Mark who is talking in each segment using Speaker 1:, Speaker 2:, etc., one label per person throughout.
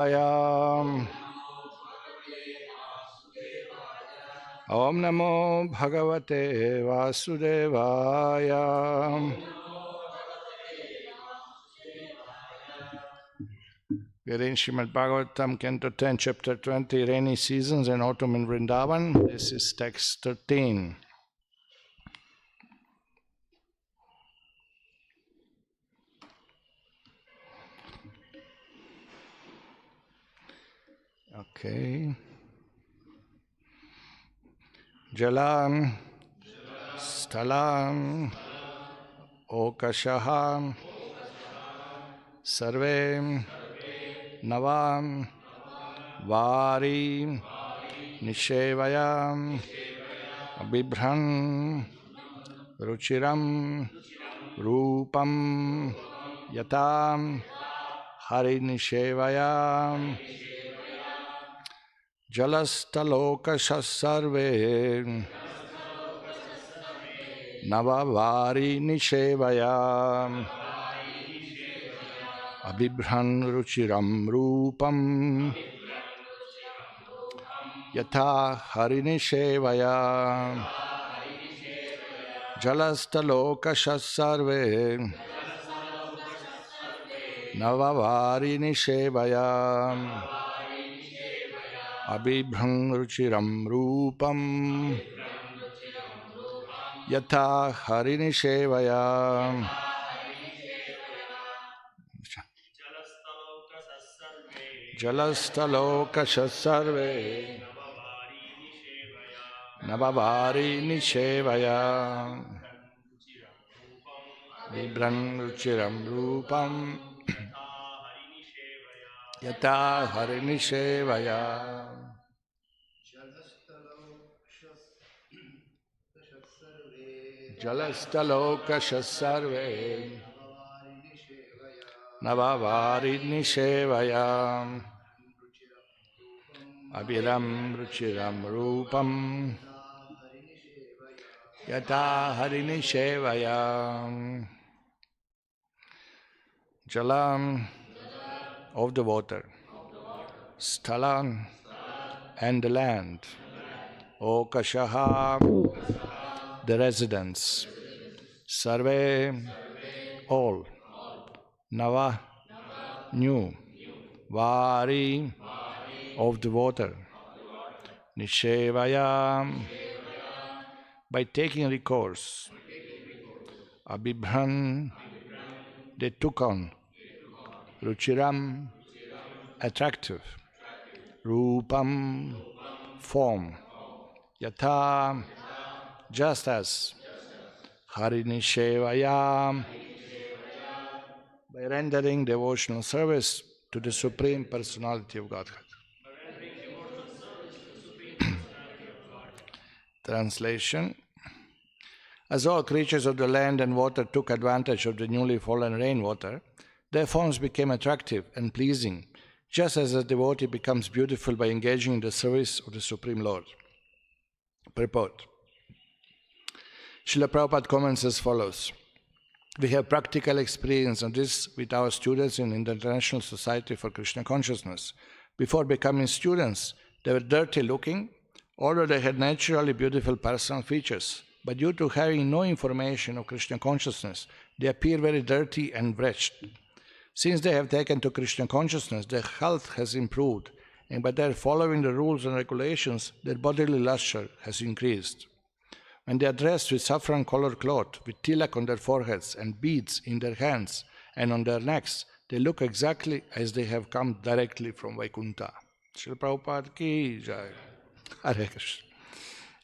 Speaker 1: Ayam. Om Namo Bhagavate Vasudevaya. We are in Srimad Bhagavatam, Canto 10, Chapter 20, Rainy Seasons and Autumn in Vrindavan. This is text 13. Okay. Jalam, Stalam, Okashaham, Sarvem, Navam, Vari, Nishevayam, Bibhran, Ruchiram, Rupam, Yatam, Harinishevayam, Jalastalokashasarve, Navavari Nishevayam, Abhibhran Ruchiram Rupam, Yatha Harinishevayam, Jalastalokashasarve, Navavari Nishevayam, Abhibhran Ruchiram Rupam, Yatha Harinishevayam, Jalastalokashasarve, Navavari Nishevayam, Vibran Ruchiram Rupam, Yata Harinishevayam, Jalastalokashasarve, Navavari Nishevayam, Abhiram Ruchiram Rupam, Yata Harinishevayam, Jalam of the water, Stalam and the land, Okashaha the residence, Sarve all, Nava new, Vari of the water, Nishevayam by taking recourse, Abhibhran they took on, Ruchiram attractive, Rupam form, Yatha just as, Harinishevayam by rendering devotional service to the Supreme Personality of Godhead. Translation. As all creatures of the land and water took advantage of the newly fallen rainwater, their forms became attractive and pleasing, just as a devotee becomes beautiful by engaging in the service of the Supreme Lord. Purport. Srila Prabhupada comments as follows. We have practical experience of this with our students in the International Society for Krishna Consciousness. Before becoming students, they were dirty looking, although they had naturally beautiful personal features. But due to having no information of Krishna consciousness, they appear very dirty and wretched. Since they have taken to Krishna consciousness, their health has improved, and by their following the rules and regulations, their bodily luster has increased. When they are dressed with saffron-colored cloth, with tilak on their foreheads and beads in their hands and on their necks, they look exactly as they have come directly from Vaikuntha. Srila Prabhupada ki jai. Hare Krishna.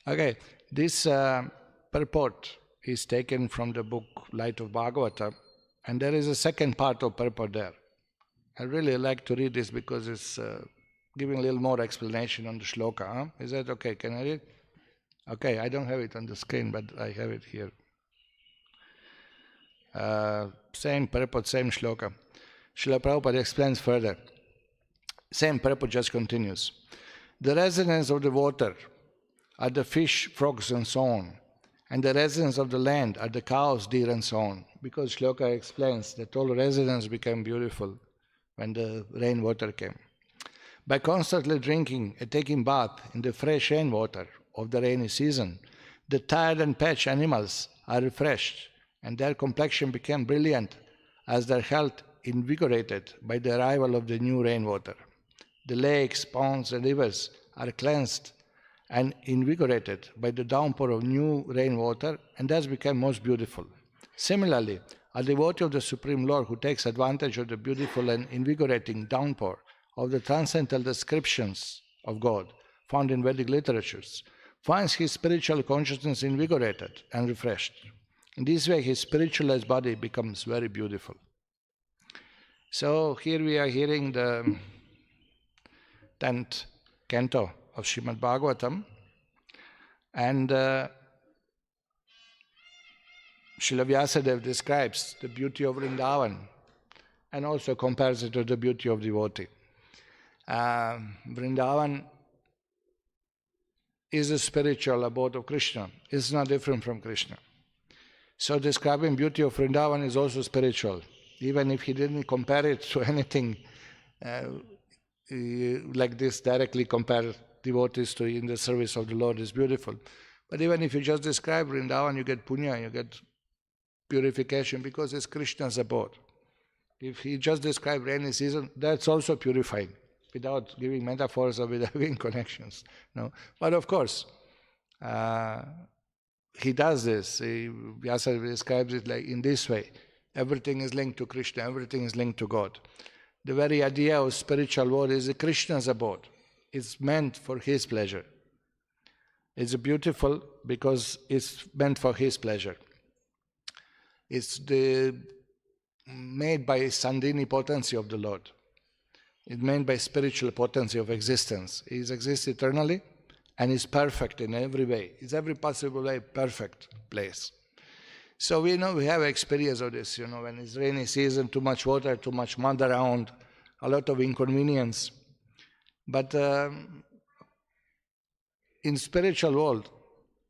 Speaker 1: Okay, this purport is taken from the book Light of Bhagavatam, and there is a second part of purport there. I really like to read this because it's giving a little more explanation on the shloka. Huh? Is that okay? Can I read? Okay, I don't have it on the screen, but I have it here. Same purport, same shloka. Srila Prabhupada explains further. Same purport just continues. The residents of the water are the fish, frogs, and so on. And the residents of the land are the cows, deer, and so on. Because shloka explains that all residents became beautiful when the rainwater came. By constantly drinking and taking bath in the fresh rainwater of the rainy season, the tired and parched animals are refreshed, and their complexion became brilliant as their health invigorated by the arrival of the new rainwater. The lakes, ponds, and rivers are cleansed and invigorated by the downpour of new rainwater, and thus become most beautiful. Similarly, a devotee of the Supreme Lord who takes advantage of the beautiful and invigorating downpour of the transcendental descriptions of God found in Vedic literatures finds his spiritual consciousness invigorated and refreshed. In this way, his spiritualized body becomes very beautiful. So here we are hearing the 10th canto of Srimad Bhagavatam, and Srila Vyasadeva describes the beauty of Vrindavan and also compares it to the beauty of devotee. Vrindavan is a spiritual abode of Krishna. It's not different from Krishna. So describing beauty of Vrindavan is also spiritual, even if he didn't compare it to anything like this, directly compare devotees to in the service of the Lord is beautiful. But even if you just describe Vrindavan, you get punya, you get purification, because it's Krishna's abode. If he just described rainy season, that's also purifying, without giving metaphors or without giving connections. No, but of course, he does this. Vyasa describes it like in this way. Everything is linked to Krishna, everything is linked to God. The very idea of spiritual world is Krishna's abode. It's meant for his pleasure. It's beautiful because it's meant for his pleasure. It's made by Sandhini potency of the Lord. It's made by spiritual potency of existence. He exists eternally and is perfect in every way. It's every possible way perfect place. So we know, we have experience of this, when it's rainy season, too much water, too much mud around, a lot of inconvenience. But in spiritual world,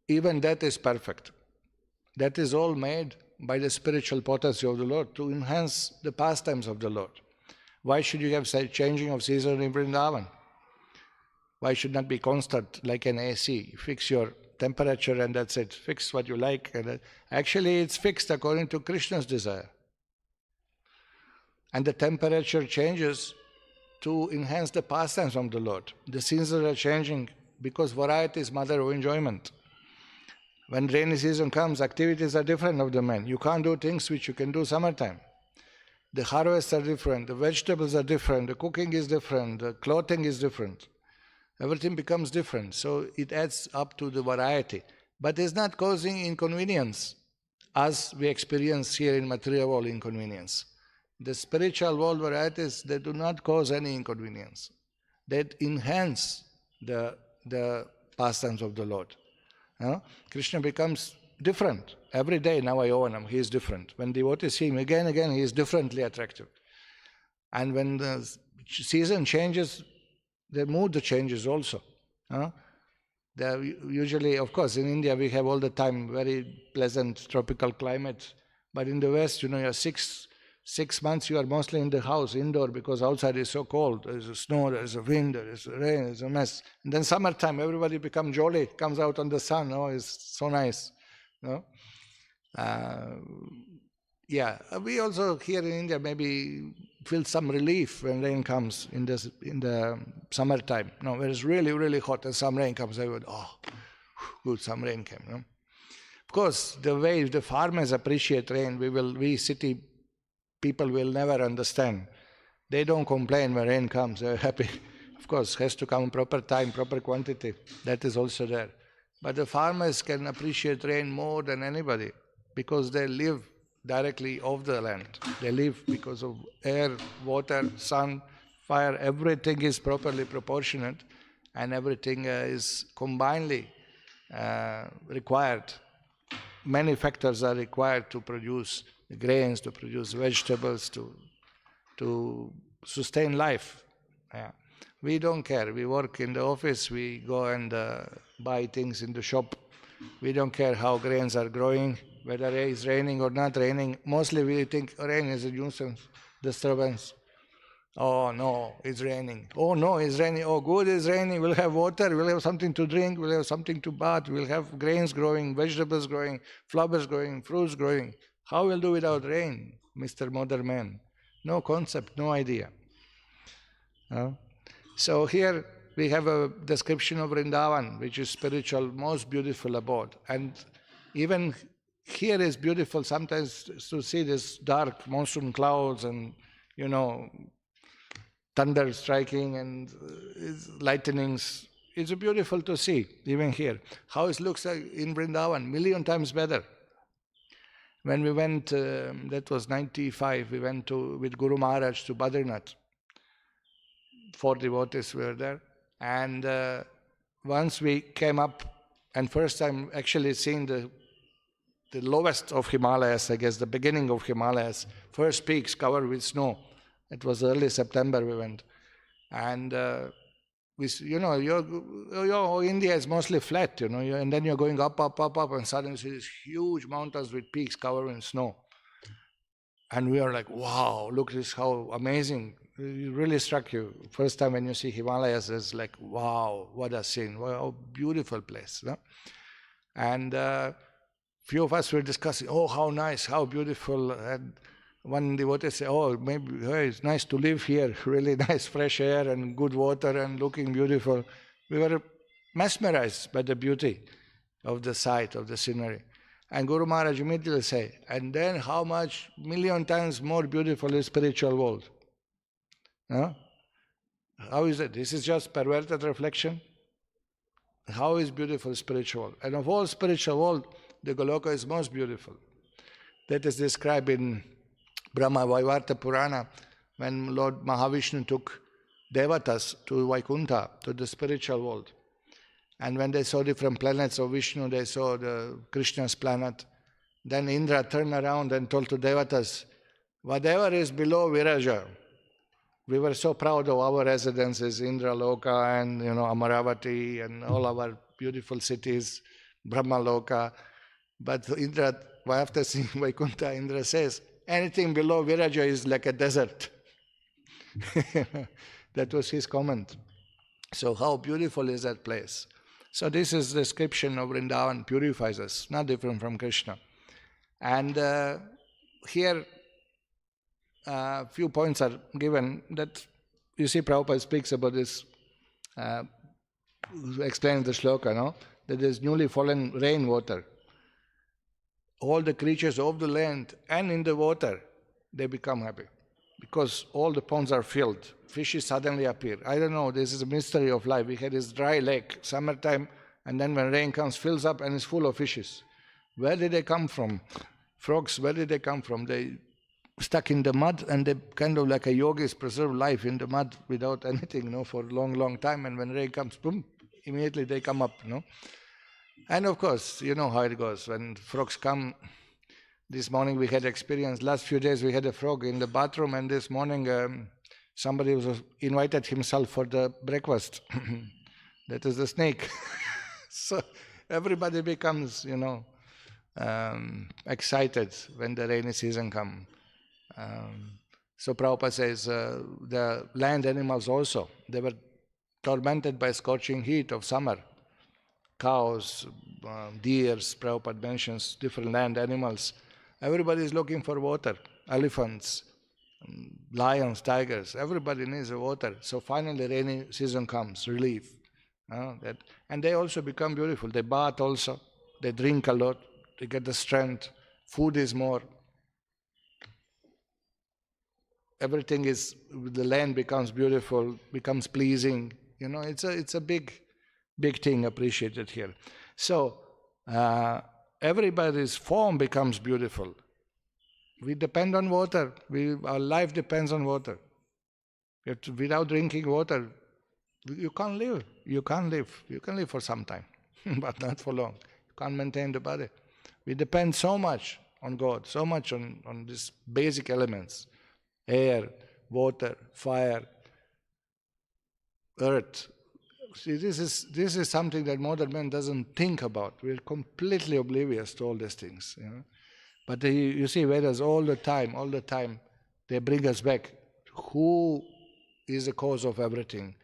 Speaker 1: even that is perfect. That is all made by the spiritual potency of the Lord to enhance the pastimes of the Lord. Why should you have changing of season in Vrindavan? Why should not be constant like an AC? You fix your temperature and that's it. Fix what you like. And actually, it's fixed according to Krishna's desire. And the temperature changes to enhance the pastimes of the Lord. The seasons are changing because variety is mother of enjoyment. When rainy season comes, activities are different of the man. You can't do things which you can do summertime. The harvests are different, the vegetables are different, the cooking is different, the clothing is different. Everything becomes different, so it adds up to the variety. But it's not causing inconvenience, as we experience here in material world inconvenience. The spiritual world varieties, they do not cause any inconvenience. They enhance the pastimes of the Lord. Krishna becomes different. Every day, Navayavanam, he is different. When devotees see him again, he is differently attractive. And when the season changes, the mood changes also. Usually, of course, in India we have all the time very pleasant tropical climate. But in the West, you're 6 months you are mostly in the house, indoor, because outside is so cold. There's a snow, there's a wind, there's a rain, there's a mess. And then summertime, everybody becomes jolly, comes out on the sun. It's so nice. We also here in India maybe feel some relief when rain comes in the summertime. Where it's really, really hot and some rain comes, I would, good, some rain came. Of course, the way the farmers appreciate rain, we city people will never understand. They don't complain when rain comes, they're happy. Of course, it has to come proper time, proper quantity. That is also there. But the farmers can appreciate rain more than anybody because they live directly off the land. They live because of air, water, sun, fire, everything is properly proportionate and everything is combinedly required. Many factors are required to produce grains, to produce vegetables, to sustain life. We don't care. We work in the office, we go and buy things in the shop. We don't care how grains are growing, whether it is raining or not raining. Mostly we think rain is a nuisance, disturbance. Oh no, it's raining. Oh no, it's raining. Oh good, it's raining. We'll have water, we'll have something to drink, we'll have something to bath, we'll have grains growing, vegetables growing, flowers growing, fruits growing. How we'll do without rain, Mr. Modern Man? No concept, no idea. So here we have a description of Vrindavan, which is spiritual, most beautiful abode. And even here is beautiful sometimes to see this dark monsoon clouds and, thunder striking and lightnings. It's beautiful to see, even here. How it looks like in Vrindavan, million times better. When we went, that was 95, we went with Guru Maharaj to Badrinath. 4 devotees were there. And once we came up, and first time actually seeing the lowest of Himalayas, I guess, the beginning of Himalayas, first peaks covered with snow. It was early September we went. And India is mostly flat, and then you're going up, and suddenly you see these huge mountains with peaks covered in snow. And we are like, wow, look this, how amazing. It really struck you. First time when you see Himalayas, it's like, wow, what a scene, what a beautiful place. No? And few of us were discussing, oh, how nice, how beautiful. And one devotee said, oh, maybe it's nice to live here, really nice fresh air and good water and looking beautiful. We were mesmerized by the beauty of the sight, of the scenery. And Guru Maharaj immediately said, and then how much, million times more beautiful is spiritual world. Huh? How is it? This is just perverted reflection? How is beautiful spiritual? And of all spiritual world, the Goloka is most beautiful. That is described in Brahma Vaivarta Purana, when Lord Mahavishnu took Devatas to Vaikuntha, to the spiritual world. And when they saw different planets of Vishnu, they saw the Krishna's planet. Then Indra turned around and told to Devatas, whatever is below Viraja, we were so proud of our residences, Indra Loka and Amaravati and all our beautiful cities, Brahma Loka. But Indra, after seeing Vaikuntha, Indra says, anything below Viraja is like a desert. That was his comment. So how beautiful is that place? So this is the description of Vrindavan, purifies us, not different from Krishna. And here a few points are given that, you see, Prabhupada speaks about this, explaining the shloka, no? That there's newly fallen rainwater. All the creatures of the land and in the water, they become happy because all the ponds are filled. Fishes suddenly appear. I don't know, this is a mystery of life. We had this dry lake, summertime, and then when rain comes, fills up and is full of fishes. Where did they come from? Frogs, where did they come from? They stuck in the mud, and they kind of like a yogis preserve life in the mud without anything, for a long, long time. And when rain comes, boom, immediately they come up, And of course, you know how it goes. When frogs come, this morning we had experience, last few days we had a frog in the bathroom, and this morning somebody was invited himself for the breakfast. That is the snake. So everybody becomes, excited when the rainy season comes. So Prabhupada says the land animals also, they were tormented by scorching heat of summer. Cows, deers, Prabhupada mentions different land animals. Everybody is looking for water. Elephants, lions, tigers, everybody needs water. So finally rainy season comes, relief. And they also become beautiful. They bath also, they drink a lot, they get the strength, food is more. Everything is, the land becomes beautiful, becomes pleasing. It's a big thing appreciated here. So everybody's form becomes beautiful. We depend on water. Our life depends on water. Without drinking water, you can't live. You can't live. You can live for some time, but not for long. You can't maintain the body. We depend so much on God, so much on these basic elements: air, water, fire, earth. See, this is something that modern man doesn't think about. We're completely oblivious to all these things. But you see, Vedas all the time, they bring us back. Who is the cause of everything,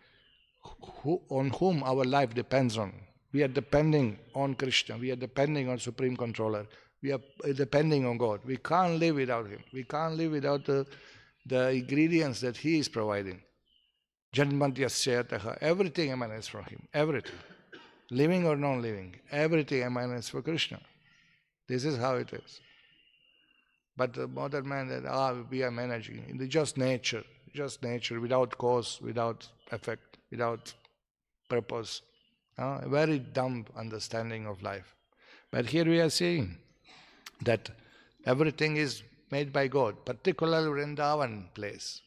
Speaker 1: on whom our life depends on. We are depending on Krishna. We are depending on Supreme Controller. We are depending on God. We can't live without Him. We can't live without the ingredients that He is providing. Janmantyasya, everything emanates from Him. Everything. Living or non-living, everything emanates from Krishna. This is how it is. But the modern man that we are managing in the just nature, without cause, without effect, without purpose. A very dumb understanding of life. But here we are seeing that everything is made by God, particularly Vrindavan place.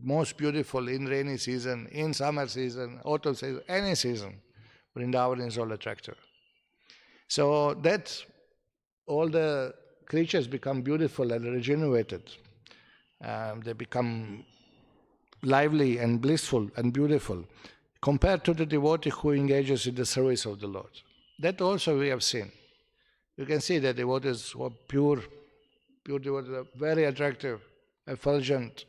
Speaker 1: Most beautiful in rainy season, in summer season, autumn season, any season, Vrindavan is all attractive. So that all the creatures become beautiful and regenerated. They become lively and blissful and beautiful compared to the devotee who engages in the service of the Lord. That also we have seen. You can see that devotees who are pure devotees are very attractive, effulgent,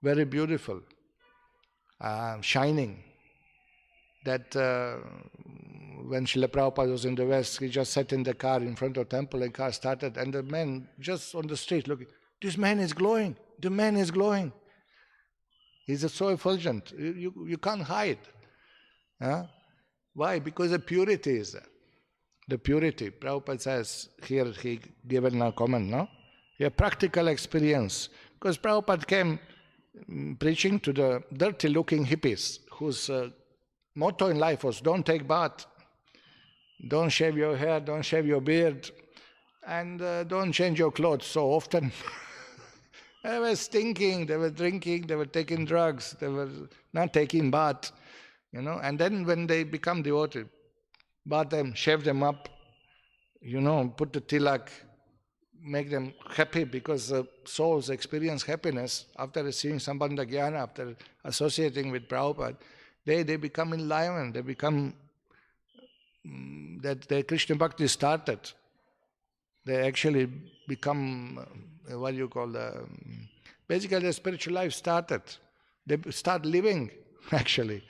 Speaker 1: very beautiful, shining. That when Srila Prabhupada was in the West, he just sat in the car in front of temple and car started, and the man just on the street looking, this man is glowing, the man is glowing. He's so effulgent, you can't hide. Why? Because the purity is there. The purity. Prabhupada says, here he given a comment, no? A practical experience. Because Prabhupada came preaching to the dirty-looking hippies whose motto in life was, don't take bath, don't shave your hair, don't shave your beard, and don't change your clothes so often. They were stinking, they were drinking, they were taking drugs, they were not taking bath, and then when they become devoted, bath them, shave them up, put the tilak, make them happy, because the souls experience happiness after receiving Sambandha Jnana, after associating with Prabhupada. They become enlivened, they become, that their Krishna Bhakti started. They actually become, basically their spiritual life started. They start living, actually,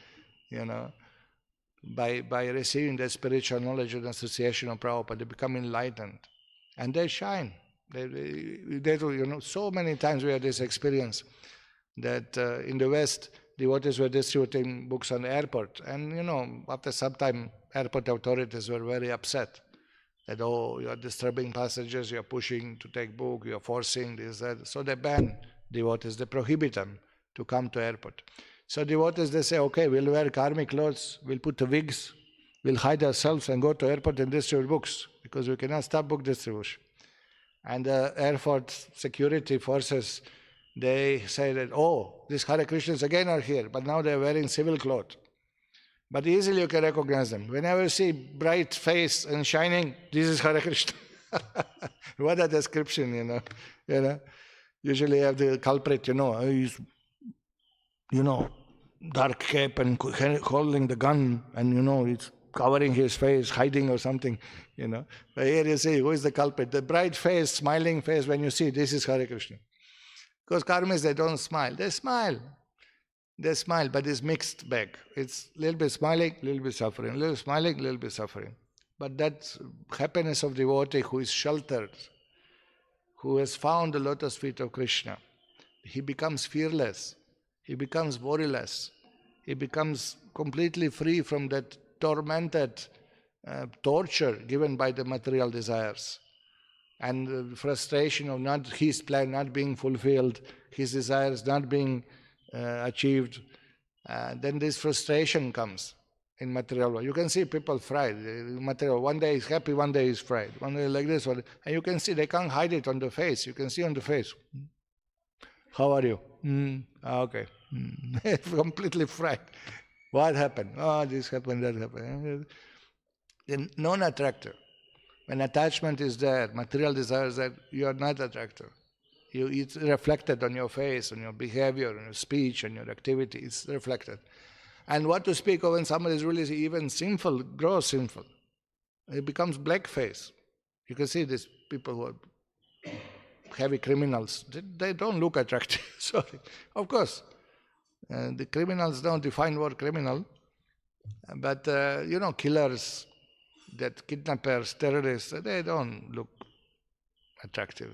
Speaker 1: by receiving the spiritual knowledge and association of Prabhupada. They become enlightened. And they shine. They do, so many times we had this experience that in the West, devotees were distributing books on the airport. And, after some time, airport authorities were very upset that, you are disturbing passengers, you are pushing to take book, you are forcing this, that. So they ban devotees, they prohibit them to come to airport. So devotees, they say, okay, we'll wear karmic clothes, we'll put the wigs, we'll hide ourselves and go to airport and distribute books, because we cannot stop book distribution. And the airport security forces, they say that, these Hare Krishnas again are here, but now they're wearing civil clothes. But easily you can recognize them. Whenever you see bright face and shining, this is Hare Krishna. What a description, Usually you have the culprit, he's, dark cape and holding the gun, and, he's covering his face, hiding or something, But here you see, who is the culprit? The bright face, smiling face, when you see, this is Hare Krishna. Because karmis, they don't smile. They smile. They smile, but it's mixed bag. It's a little bit smiling, a little bit suffering, a little smiling, a little bit suffering. But that happiness of devotee who is sheltered, who has found the lotus feet of Krishna, he becomes fearless, he becomes worryless, he becomes completely free from that tormented torture given by the material desires. And the frustration of his plan not being fulfilled, his desires not being achieved, then this frustration comes in material world. You can see people fried. Material, one day is happy, one day is fried. One day like this, and you can see they can't hide it on the face. You can see on the face. How are you? Okay. Completely fried. What happened? This happened, that happened. Then non-attractive. When attachment is there, material desires there, you are not attractive. It's reflected on your face, on your behavior, on your speech, on your activity. It's reflected. And what to speak of when somebody is really even sinful, gross sinful. It becomes black face. You can see these people who are heavy criminals. They don't look attractive. Sorry. Of course, the criminals don't define word criminal, but killers, that kidnappers, terrorists, they don't look attractive.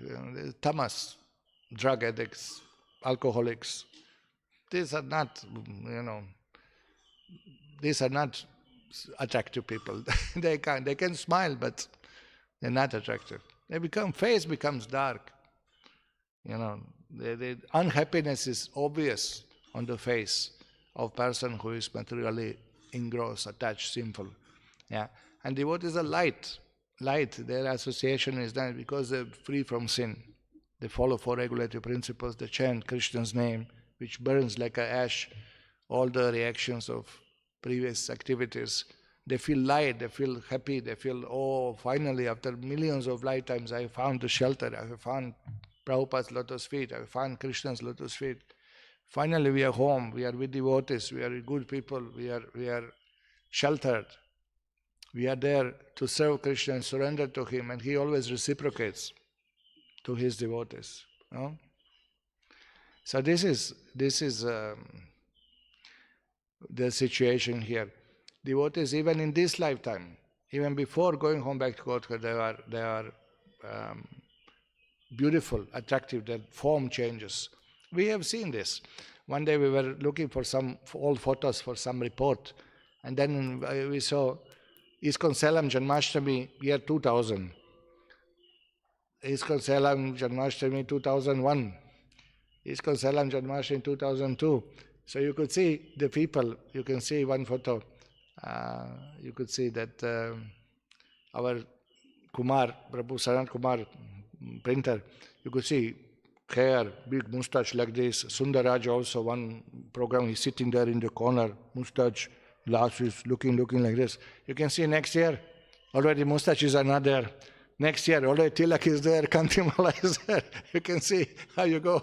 Speaker 1: Tamas, drug addicts, alcoholics. These are not, these are not attractive people. They can smile, but they're not attractive. Face becomes dark. The unhappiness is obvious on the face of person who is materially engrossed, attached, sinful. Yeah. And devotees are light. Their association is done because they're free from sin. They follow four regulative principles. They chant Krishna's name, which burns like an ash all the reactions of previous activities. They feel light, they feel happy, they feel, finally, after millions of lifetimes, I found the shelter, I have found Prabhupada's lotus feet, I have found Krishna's lotus feet. Finally, we are home, we are with devotees, we are good people, we are sheltered. We are there to serve Krishna and surrender to Him, and He always reciprocates to His devotees. No? So this is the situation here. Devotees, even in this lifetime, even before going home back to Godhead, they are beautiful, attractive. Their form changes. We have seen this. One day we were looking for some old photos for some report, and then we saw ISKCON Salem Janmashtami year 2000, ISKCON Salem Janmashtami 2001, ISKCON Salem Janmashtami 2002. So you could see the people. You can see one photo. You could see that our Kumar, Prabhu Sanat Kumar, printer, you could see hair, big moustache like this. Sundaraj also, one program, he's sitting there in the corner, moustache, glasses, looking like this. You can see next year, already moustaches are not there. Next year, already Tilak is there, Kantimala is there. You can see how you go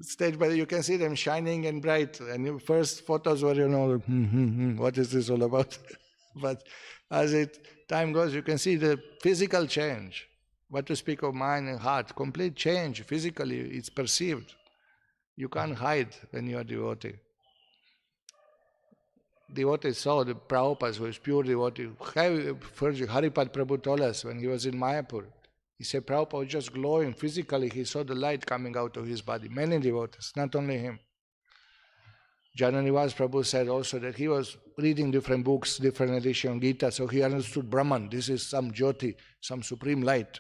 Speaker 1: stage by you can see them shining and bright. And your first photos were, what is this all about? But as time goes, you can see the physical change. What to speak of mind and heart, complete change physically, it's perceived. You can't hide when you are devotee. Devotees saw the Prabhupada, who is pure devotee. Haripad Prabhu told us when he was in Mayapur, he said Prabhupada was just glowing physically. He saw the light coming out of his body. Many devotees, not only him. Jananivas Prabhu said also that he was reading different books, different edition of Gita, so he understood Brahman. This is some Jyoti, some supreme light.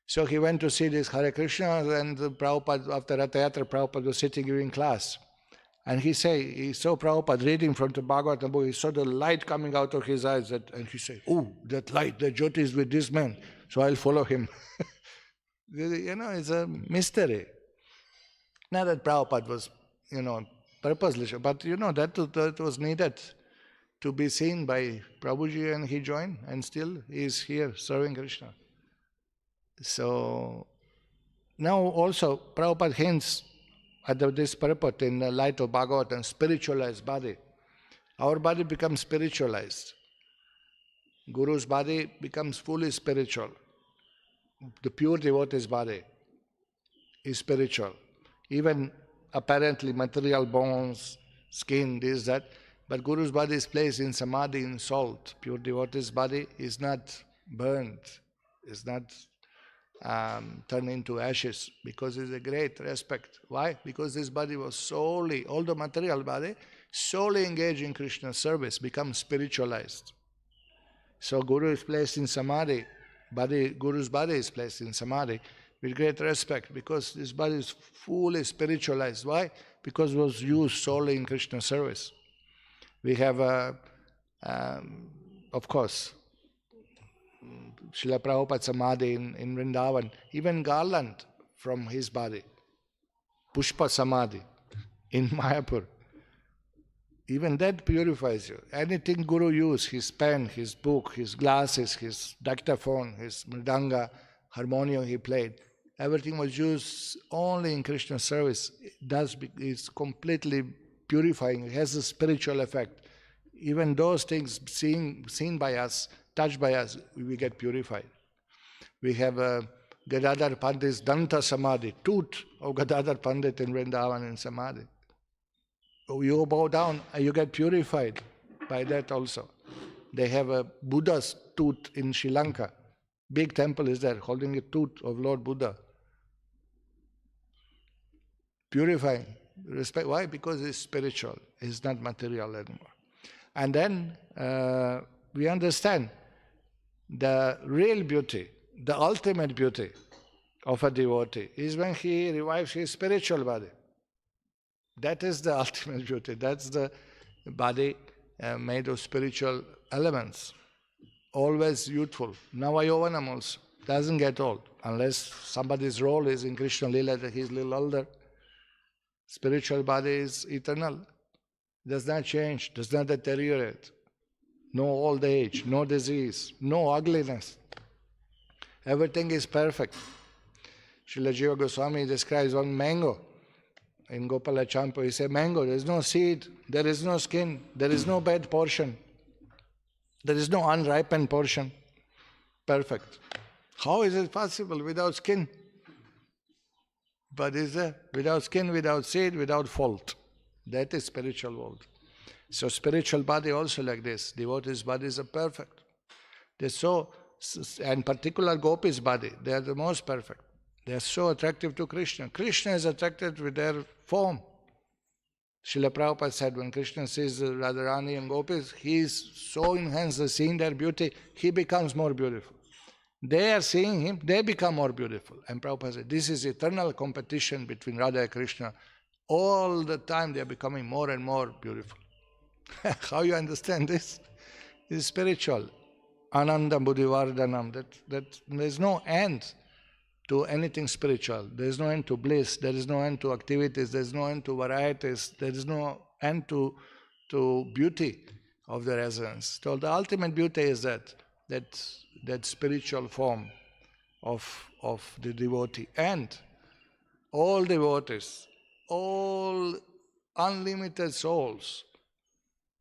Speaker 1: So he went to see this Hare Krishna, and Prabhupada, after Ratha Yatra, Prabhupada was sitting giving class. And he saw Prabhupada reading from the Bhagavatam book, he saw the light coming out of his eyes, and he said, that light, the Jyoti is with this man, so I'll follow him. It's a mystery. Not that Prabhupada was, purposeless, but that was needed to be seen by Prabhuji, and he joined, and still he is here serving Krishna. So, now also Prabhupada hints at this purport in the light of Bhagavatam, spiritualized body. Our body becomes spiritualized. Guru's body becomes fully spiritual. The pure devotee's body is spiritual. Even apparently material bones, skin, this, that, but Guru's body is placed in samadhi, in salt. Pure devotee's body is not burnt, is not turned into ashes, because it's a great respect. Why? Because this body was solely, all the material body, solely engaged in Krishna's service, becomes spiritualized. So Guru is placed in samadhi, Guru's body is placed in samadhi with great respect, because this body is fully spiritualized. Why? Because it was used solely in Krishna's service. We have, of course, Srila Prabhupada Samadhi in Vrindavan, even garland from his body, Pushpa Samadhi in Mayapur. Even that purifies you. Anything Guru used, his pen, his book, his glasses, his dictaphone, his mridanga, harmonium he played, everything was used only in Krishna's service. It's completely purifying. It has a spiritual effect. Even those things seen by us, touched by us, we get purified. We have Gadadhar Pandit's Danta Samadhi, tooth of Gadadhar Pandit in Vrindavan in Samadhi. You bow down, you get purified by that also. They have a Buddha's tooth in Sri Lanka. Big temple is there, holding a tooth of Lord Buddha. Purifying. Respect. Why? Because it's spiritual. It's not material anymore. And then we understand the real beauty, the ultimate beauty of a devotee is when he revives his spiritual body. That is the ultimate beauty. That's the body made of spiritual elements. Always youthful. Navayovanam also. Doesn't get old. Unless somebody's role is in Krishna Lila that he's a little older. Spiritual body is eternal. Does not change. Does not deteriorate. No old age. No disease. No ugliness. Everything is perfect. Srila Jiva Goswami describes one mango. In Gokula Chandra, he said, mango, there is no seed, there is no skin, there is no bad portion, there is no unripened portion. Perfect. How is it possible without skin? But is there without skin, without seed, without fault? That is spiritual world. So spiritual body also like this. Devotees' bodies are perfect. They're so, and particular gopis' body, they are the most perfect. They are so attractive to Krishna. Krishna is attracted with their form. Srila Prabhupada said when Krishna sees Radharani and gopis, he is so enhanced, seeing their beauty, he becomes more beautiful. They are seeing him, they become more beautiful. And Prabhupada said, this is eternal competition between Radha and Krishna. All the time they are becoming more and more beautiful. How you understand this? This is spiritual. Ananda Buddhivardhanam. That there is no end to anything spiritual. There is no end to bliss. There is no end to activities. There is no end to varieties. There is no end to beauty of the resonance. So the ultimate beauty is that spiritual form of the devotee. And all devotees, all unlimited souls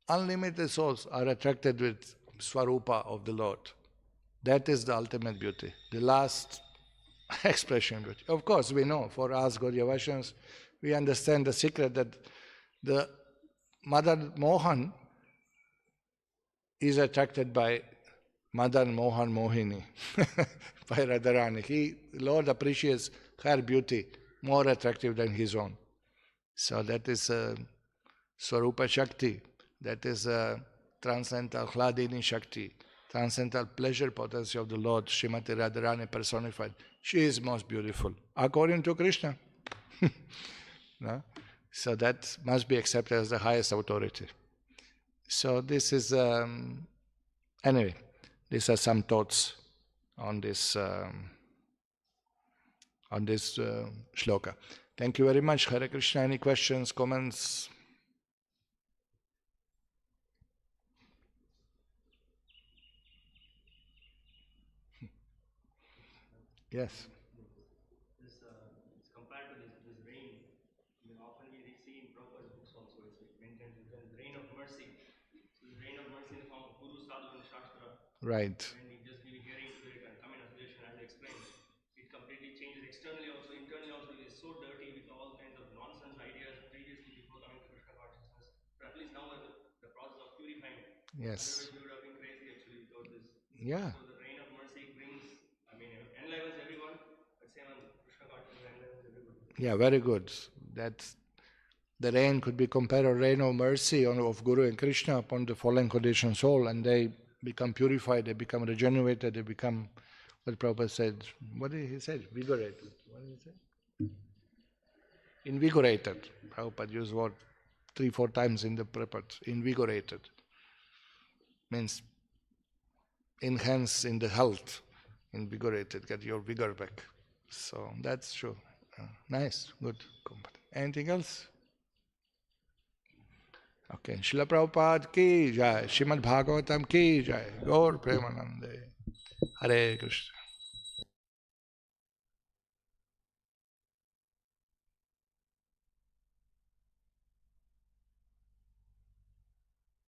Speaker 1: are attracted with Swarupa of the Lord. That is the ultimate beauty, the last expression beauty. Of course, we know, for us Gaudiya Vaishnavas, we understand the secret that the Madan Mohan is attracted by Madan Mohan Mohini, by Radharani. Lord appreciates her beauty more attractive than his own. So that is Swarupa Shakti. That is transcendental Hladini Shakti, transcendental pleasure potency of the Lord, Srimati Radharani personified. She is most beautiful, according to Krishna. No? So that must be accepted as the highest authority. So this is, anyway, these are some thoughts on this shloka. Thank you very much. Hare Krishna. Any questions, comments? Yes.
Speaker 2: It's compared to this rain. I mean, often we see in Prabhupada's books also, it's mentioned the rain of mercy. So the rain of mercy in the form of Guru, Sadhu and Shastra.
Speaker 1: Right.
Speaker 2: When we just give hearing to it and come in association as I explained, it completely changes externally also, internally also. It is so dirty with all kinds of nonsense ideas previously before coming to Krishna consciousness. But at least now the process of purifying.
Speaker 1: Yes.
Speaker 2: Otherwise we would have been crazy actually without this.
Speaker 1: Yeah.
Speaker 2: So the rain of mercy brings, I mean, enlivens everyone, but same on Krishna consciousness enlivens everyone.
Speaker 1: Yeah, very good. That's the rain could be compared to rain of mercy of Guru and Krishna upon the fallen conditioned soul, and they become purified, they become regenerated, they become, what Prabhupada said, what did he say? Vigorated. What did he say? Invigorated. Prabhupada used the word 3-4 times in the purport. Invigorated. Means enhance in the health. Invigorated, get your vigor back. So that's true. Nice, good. Anything else? Okay. Srila Prabhupada ki jai. Srimad Bhagavatam ki jai. Gaur Premanande. Hare Krishna.